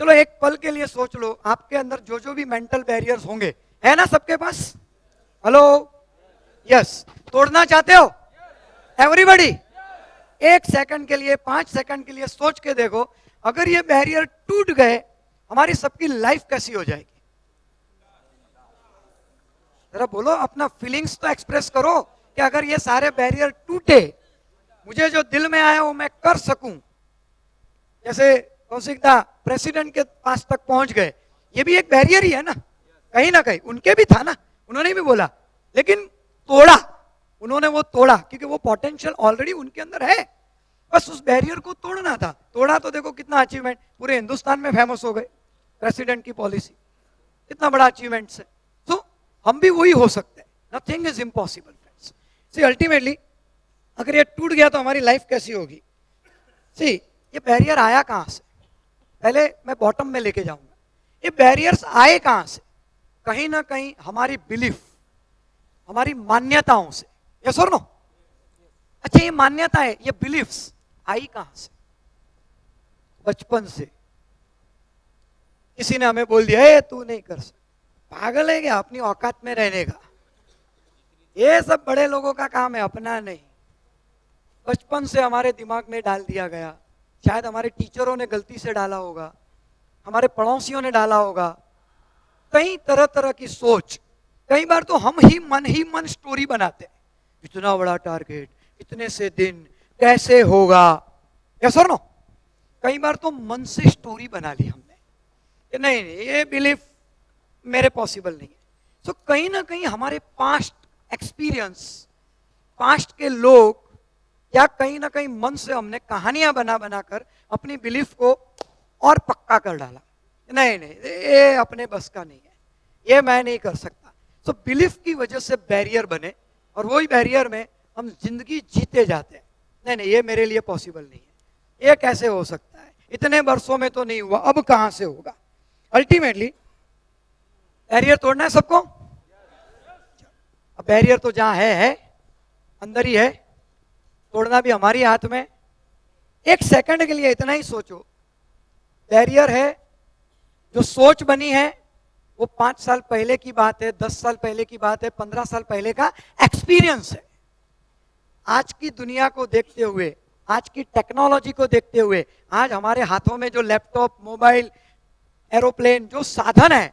चलो एक पल के लिए सोच लो, आपके अंदर जो जो भी मेंटल बैरियर्स होंगे, है ना सबके पास? Hello, yes. तोड़ना चाहते हो एवरीबॉडी? एक सेकंड के लिए, 5 सेकंड के लिए सोच के देखो, अगर ये बैरियर टूट गए, हमारी सबकी लाइफ कैसी हो जाएगी? जरा बोलो, अपना फीलिंग्स तो एक्सप्रेस करो कि अगर ये सारे बैरियर टूटे, मुझे जो दिल में आया वो मैं कर सकूं। जैसे कौशिक दा प्रेसिडेंट के पास तक पहुंच गए, ये भी एक बैरियर ही है ना कहीं उनके भी था ना, उन्होंने भी बोला, लेकिन तोड़ा, उन्होंने वो तोड़ा क्योंकि वो पोटेंशियल ऑलरेडी उनके अंदर है, बस उस बैरियर को तोड़ना था। तोड़ा तो देखो कितना अचीवमेंट, पूरे हिंदुस्तान में फेमस हो गए प्रेसिडेंट की पॉलिसी, कितना बड़ा अचीवमेंट है। तो हम भी वही हो सकते हैं, nothing is impossible friends. See ultimately अगर ये टूट गया तो हमारी लाइफ कैसी होगी? सी ये बैरियर आया कहां से, पहले मैं बॉटम में लेके जाऊंगा। ये बैरियर्स आए कहां से? कहीं ना कहीं हमारी बिलीफ, हमारी मान्यताओं से। यस और नो? अच्छा, ये मान्यताएं, ये बिलीफ्स आई कहां से? बचपन से किसी ने हमें बोल दिया, ए तू नहीं कर सकता, पागल है क्या, अपनी औकात में रहने का, ये सब बड़े लोगों का काम है, अपना नहीं। बचपन से हमारे दिमाग में डाल दिया गया, शायद हमारे टीचरों ने गलती से डाला होगा, हमारे पड़ोसियों ने डाला होगा, कई तरह तरह की सोच। कई बार तो हम ही मन स्टोरी बनाते हैं, इतना बड़ा टारगेट, इतने से दिन, कैसे होगा। यस और नो? कई बार तो मन से स्टोरी बना ली हमने कि नहीं नहीं ये बिलीफ मेरे पॉसिबल नहीं है। तो कहीं ना कहीं हमारे पास्ट एक्सपीरियंस, पास्ट के लोग, या कहीं ना कहीं मन से हमने कहानियां बना बनाकर अपनी बिलीफ को और पक्का कर डाला, नहीं नहीं ये अपने बस का नहीं है, ये मैं नहीं कर सकता। तो बिलीफ की वजह से बैरियर बने, और वही बैरियर में हम जिंदगी जीते जाते हैं, नहीं नहीं ये मेरे लिए पॉसिबल नहीं है, ये कैसे हो सकता है, इतने वर्षों में तो नहीं हुआ, अब कहां से होगा। अल्टीमेटली बैरियर तोड़ना है सबको। अब बैरियर तो जहां है अंदर ही है, तोड़ना भी हमारी हाथ में। एक सेकंड के लिए इतना ही सोचो, बैरियर है, जो सोच बनी है वो 5 साल पहले की बात है, 10 साल पहले की बात है, 15 साल पहले का एक्सपीरियंस है। आज की दुनिया को देखते हुए, आज की टेक्नोलॉजी को देखते हुए, आज हमारे हाथों में जो लैपटॉप, मोबाइल, एरोप्लेन, जो साधन है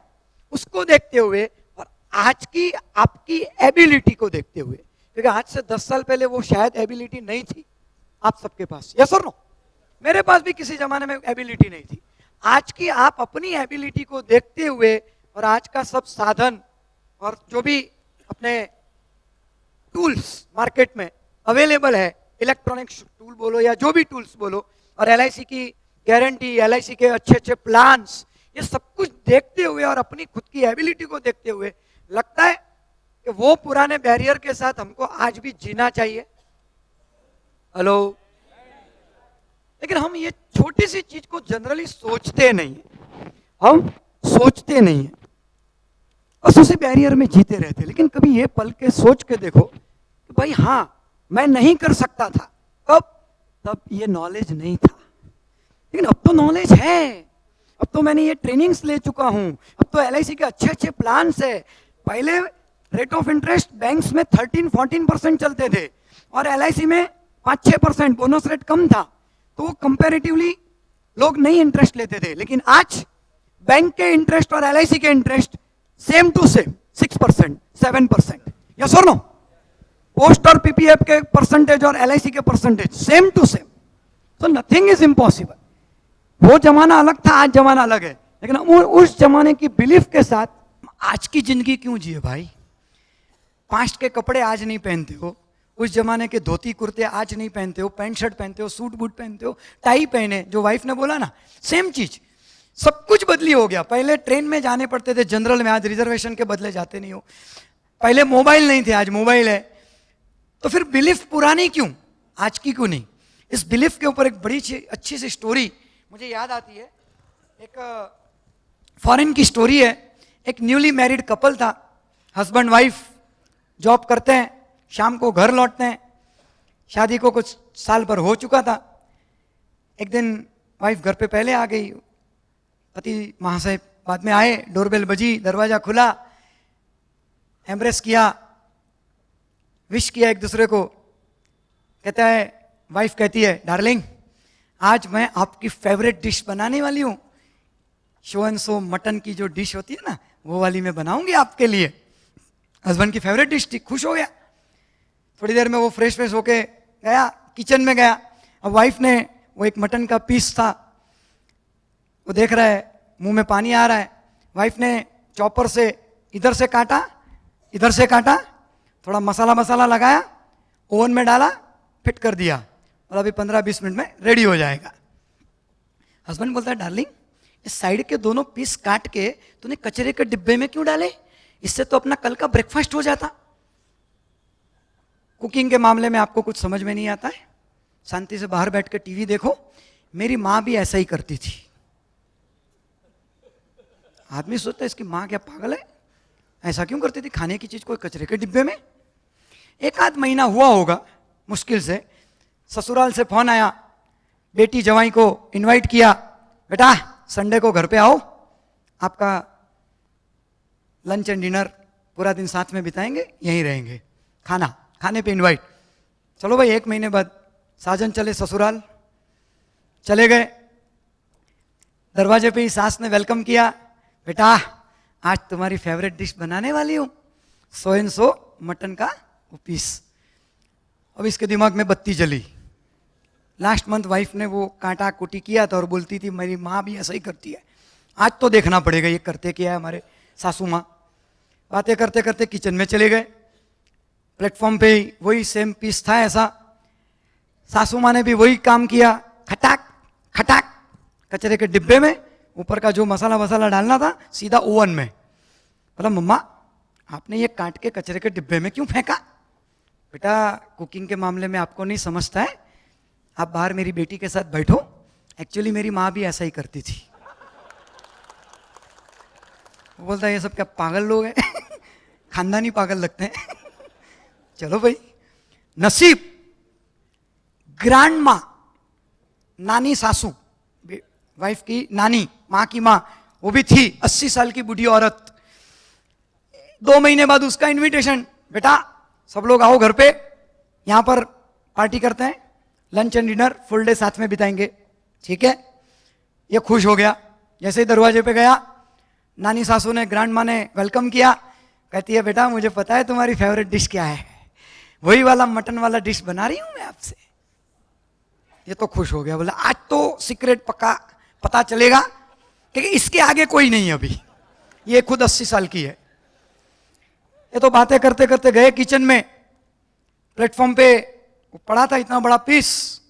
उसको देखते हुए, और आज की आपकी एबिलिटी को देखते हुए, क्योंकि आज से 10 साल पहले वो शायद एबिलिटी नहीं थी आप सबके पास। यस और नो? मेरे पास भी किसी जमाने में एबिलिटी नहीं थी। आज की आप अपनी एबिलिटी को देखते हुए, और आज का सब साधन और जो भी अपने टूल्स मार्केट में अवेलेबल है, इलेक्ट्रॉनिक्स टूल बोलो या जो भी टूल्स बोलो, और एलआईसी की गारंटी, एलआईसी के अच्छे अच्छे प्लान्स, ये सब कुछ देखते हुए और अपनी खुद की एबिलिटी को देखते हुए लगता है कि वो पुराने बैरियर के साथ हमको आज भी जीना चाहिए। हेलो? लेकिन हम ये छोटी सी चीज को जनरली सोचते नहीं, हम सोचते नहीं है, बस उसी बैरियर में जीते रहते। लेकिन कभी ये पल के सोच के देखो कि भाई हाँ मैं नहीं कर सकता था, कब? तब ये नॉलेज नहीं था, लेकिन अब तो नॉलेज है, अब तो मैंने ये ट्रेनिंग्स ले चुका हूं, अब तो एलआईसी के अच्छे अच्छे प्लान्स है। पहले रेट ऑफ इंटरेस्ट बैंक्स में 13-14% चलते थे, और एलआईसी में 5-6%, बोनस रेट कम था, तो कंपैरेटिवली लोग नहीं इंटरेस्ट लेते थे। लेकिन आज बैंक के इंटरेस्ट और एलआईसी के interest same to same, 6%, 7%। Yes और नो? पोस्ट और पीपीएफ के परसेंटेज और एलआईसी के परसेंटेज सेम टू सेम। तो नथिंग इज इम्पॉसिबल। वो जमाना अलग था, आज जमाना अलग है, लेकिन उस जमाने की बिलीफ के साथ आज की जिंदगी क्यों जिए भाई? पास्ट के कपड़े आज नहीं पहनते हो, उस जमाने के धोती कुर्ते आज नहीं पहनते हो, पैंट शर्ट पहनते हो, सूट बूट पहनते हो, टाई पहने, जो वाइफ ने बोला ना, सेम चीज। सब कुछ बदली हो गया। पहले ट्रेन में जाने पड़ते थे जनरल में, आज रिजर्वेशन के बदले जाते नहीं हो। पहले मोबाइल नहीं थे, आज मोबाइल है। तो फिर बिलीफ पुरानी क्यों, आज की क्यों नहीं? इस बिलीफ के ऊपर एक बड़ी अच्छी सी स्टोरी मुझे याद आती है। एक फॉरेन की स्टोरी है। एक न्यूली मैरिड कपल था, हस्बैंड वाइफ जॉब करते हैं, शाम को घर लौटते हैं, शादी को कुछ साल भर हो चुका था। एक दिन वाइफ घर पे पहले आ गई, पति महाशय बाद में आए, डोरबेल बजी, दरवाजा खुला, एम्ब्रेस किया, विश किया एक दूसरे को। कहता है, वाइफ कहती है, डार्लिंग आज मैं आपकी फेवरेट डिश बनाने वाली हूं, शो एंड सो मटन की जो डिश होती है ना वो वाली मैं बनाऊंगी आपके लिए। हस्बैंड की फेवरेट डिश थी, खुश हो गया। थोड़ी देर में वो फ्रेश होके गया, किचन में गया। अब वाइफ ने वो एक मटन का पीस था, वो देख रहा है, मुंह में पानी आ रहा है। वाइफ ने चॉपर से इधर से काटा, इधर से काटा, थोड़ा मसाला लगाया, ओवन में डाला, फिट कर दिया, और अभी 15-20 मिनट में रेडी हो जाएगा। हस्बैंड बोलता है, डार्लिंग इस साइड के दोनों पीस काट के तूने कचरे के डिब्बे में क्यों डाले? इससे तो अपना कल का ब्रेकफास्ट हो जाता। कुकिंग के मामले में आपको कुछ समझ में नहीं आता है, शांति से बाहर बैठ के टीवी देखो। मेरी माँ भी ऐसा ही करती थी। आदमी सोचता है इसकी माँ क्या पागल है, ऐसा क्यों करती थी, खाने की चीज कोई कचरे के डिब्बे में। एक आध महीना हुआ होगा मुश्किल से, ससुराल से फोन आया, बेटी जवाई को इनवाइट किया, बेटा संडे को घर पे आओ, आपका लंच एंड डिनर पूरा दिन साथ में बिताएंगे, यहीं रहेंगे, खाने पे इनवाइट। चलो भाई, 1 महीने बाद साजन चले ससुराल, चले गए। दरवाजे पे ही सास ने वेलकम किया, बेटा आज तुम्हारी फेवरेट डिश बनाने वाली हूं, सो एंड सो मटन का वो पीस। अब इसके दिमाग में बत्ती जली। लास्ट मंथ वाइफ ने वो काटा कुटी किया था और बोलती थी मेरी माँ भी ऐसा ही करती है, आज तो देखना पड़ेगा ये करते क्या है हमारे सासू माँ। बातें करते करते किचन में चले गए, प्लेटफॉर्म पे ही वही सेम पीस था ऐसा, सासू माँ ने भी वही काम किया, खटाक खटाक कचरे के डिब्बे में ऊपर का जो मसाला डालना था सीधा ओवन में। बोला, मम्मा आपने ये काट के कचरे के डिब्बे में क्यों फेंका? बेटा कुकिंग के मामले में आपको नहीं समझता है, आप बाहर मेरी बेटी के साथ बैठो, एक्चुअली मेरी माँ भी ऐसा ही करती थी। वो बोलता है ये सब क्या पागल लोग हैं खानदानी पागल लगते हैं चलो भाई, नसीब ग्रैंड माँ, नानी सासू, वाइफ की नानी, माँ की माँ, वो भी थी 80 साल की बूढ़ी औरत। 2 महीने बाद उसका इनविटेशन, बेटा सब लोग आओ घर पे, यहां पर पार्टी करते हैं, lunch and dinner full day साथ में बिताएंगे, ठीक है। ये खुश हो गया। जैसे ही दरवाजे पे गया, नानी सासू ने, ग्रैंड माँ ने वेलकम किया, कहती है बेटा मुझे पता है तुम्हारी फेवरेट डिश क्या है, वही वाला मटन वाला डिश बना रही हूं मैं आपसे। ये तो खुश हो गया, बोला आज तो सीक्रेट पता चलेगा कि इसके आगे कोई नहीं अभी, ये खुद 80 साल की है। ये तो बातें करते करते गए किचन में, प्लेटफॉर्म पे पड़ा था इतना बड़ा पीस,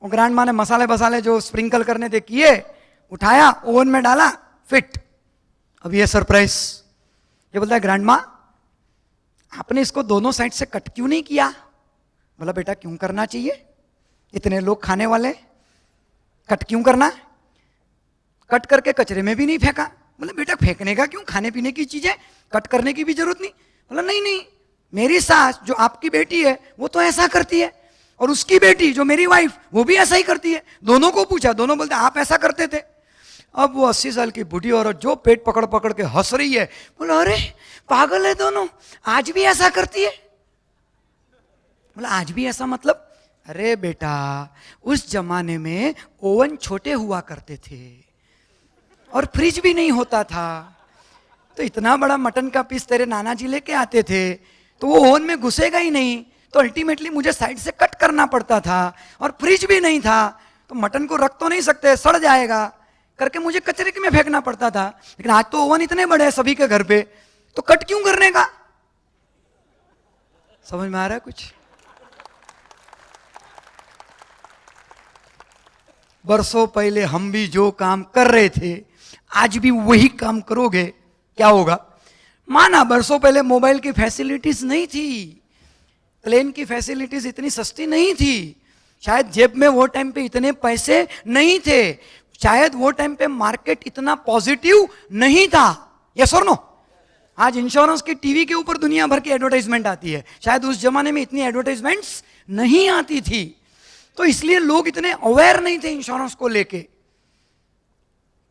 वो ग्रैंड माँ ने मसाले जो स्प्रिंकल करने थे किए, उठाया, ओवन में डाला, फिट। अब ये सरप्राइज, ये बोलता है ग्रैंड माँ आपने इसको दोनों साइड से कट क्यों नहीं किया? बोला बेटा क्यों करना चाहिए, इतने लोग खाने वाले, कट क्यों करना? कट करके कचरे में भी नहीं फेंका। बोले बेटा फेंकने का क्यों, खाने पीने की चीजें कट करने की भी जरूरत नहीं। बोला नहीं, मेरी सास जो आपकी बेटी है वो तो ऐसा करती है, और उसकी बेटी जो मेरी वाइफ वो भी ऐसा ही करती है। दोनों को पूछा, दोनों बोलते आप ऐसा करते थे। अब वो 80 साल की बूढ़ी औरत जो पेट पकड़ पकड़ के हंस रही है, बोला अरे पागल है दोनों, आज भी ऐसा करती है। बोला आज भी ऐसा मतलब? अरे बेटा उस जमाने में ओवन छोटे हुआ करते थे और फ्रिज भी नहीं होता था, तो इतना बड़ा मटन का पीस तेरे नाना जी लेके आते थे तो वो ओवन में घुसेगा ही नहीं, तो अल्टीमेटली मुझे साइड से कट करना पड़ता था, और फ्रिज भी नहीं था तो मटन को रख तो नहीं सकते, सड़ जाएगा करके मुझे कचरे में फेंकना पड़ता था। लेकिन आज तो ओवन इतने बड़े हैं सभी के घर पे, तो कट क्यों करने का? समझ में आ रहा है कुछ? बरसों पहले हम भी जो काम कर रहे थे आज भी वही काम करोगे, क्या होगा? माना बरसों पहले मोबाइल की फैसिलिटीज नहीं थी, प्लेन की फैसिलिटीज इतनी सस्ती नहीं थी, शायद जेब में वो टाइम पे इतने पैसे नहीं थे, शायद वो टाइम पे मार्केट इतना पॉजिटिव नहीं था। यस और नो? आज इंश्योरेंस की टीवी के ऊपर दुनिया भर की एडवर्टाइजमेंट आती है, शायद उस जमाने में इतनी एडवर्टाइजमेंट्स नहीं आती थी, तो इसलिए लोग इतने अवेयर नहीं थे इंश्योरेंस को लेके।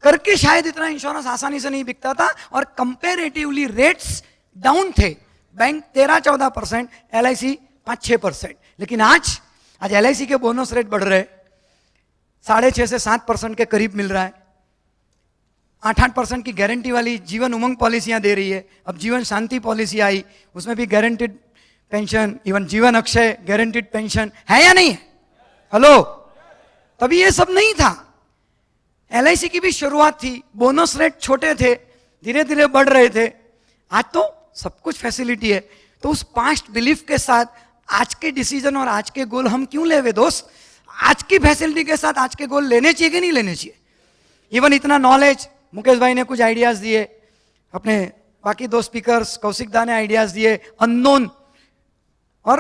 करके शायद इतना इंश्योरेंस आसानी से नहीं बिकता था, और कंपेरेटिवली रेट्स डाउन थे। Bank 13-14%, LIC 5-6%। लेकिन आज LIC के बोनस रेट बढ़ रहे, 6.5 से 7% के करीब मिल रहा है। 8% की गारंटी वाली जीवन उमंग पॉलिसियां दे रही है। अब जीवन शांति पॉलिसी आई, उसमें भी गारंटीड पेंशन, इवन जीवन अक्षय गारंटीड पेंशन है या नहीं है? हेलो, तभी ये सब नहीं था। LIC की भी शुरुआत थी, बोनस रेट छोटे थे, धीरे धीरे बढ़ रहे थे। आज तो सब कुछ फैसिलिटी है। तो उस पास्ट बिलीफ के साथ आज के डिसीजन और आज के गोल हम क्यों लेवे दोस्त? आज की फैसिलिटी के साथ आज के गोल लेने चाहिए कि नहीं लेने चाहिए? इवन इतना नॉलेज, मुकेश भाई ने कुछ आइडियाज दिए, अपने बाकी दो स्पीकर्स कौशिक दा ने आइडियाज दिए, अननोन और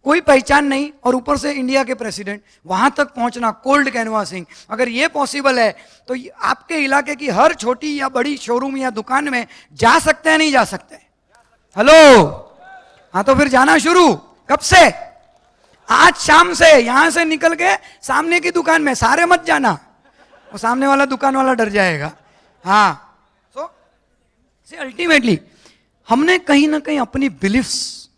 कोई पहचान नहीं, और ऊपर से इंडिया के प्रेसिडेंट, वहां तक पहुंचना, कोल्ड कैनवासिंग। अगर ये पॉसिबल है तो आपके इलाके की हर छोटी या बड़ी शोरूम या दुकान में जा सकते हैं, नहीं जा सकते? हेलो, हाँ तो फिर जाना शुरू कब से? आज शाम से यहां से निकल के सामने की दुकान में, सारे मत जाना, वो सामने वाला दुकान वाला डर जाएगा। हाँ, सो अल्टीमेटली हमने कहीं ना कहीं अपनी बिलीफ्स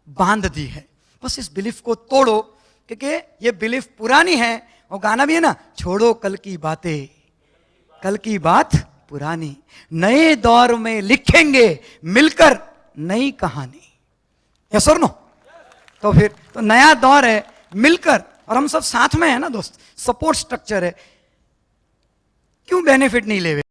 बांध दी है। बस इस बिलीफ को तोड़ो, क्योंकि ये बिलीफ पुरानी है। वो गाना भी है ना, छोड़ो कल की बातें, कल की बात पुरानी, नए दौर में लिखेंगे मिलकर नई कहानी। यस और नो? तो फिर तो नया दौर है, मिलकर, और हम सब साथ में है ना दोस्त, सपोर्ट स्ट्रक्चर है, क्यों बेनिफिट नहीं लेवे?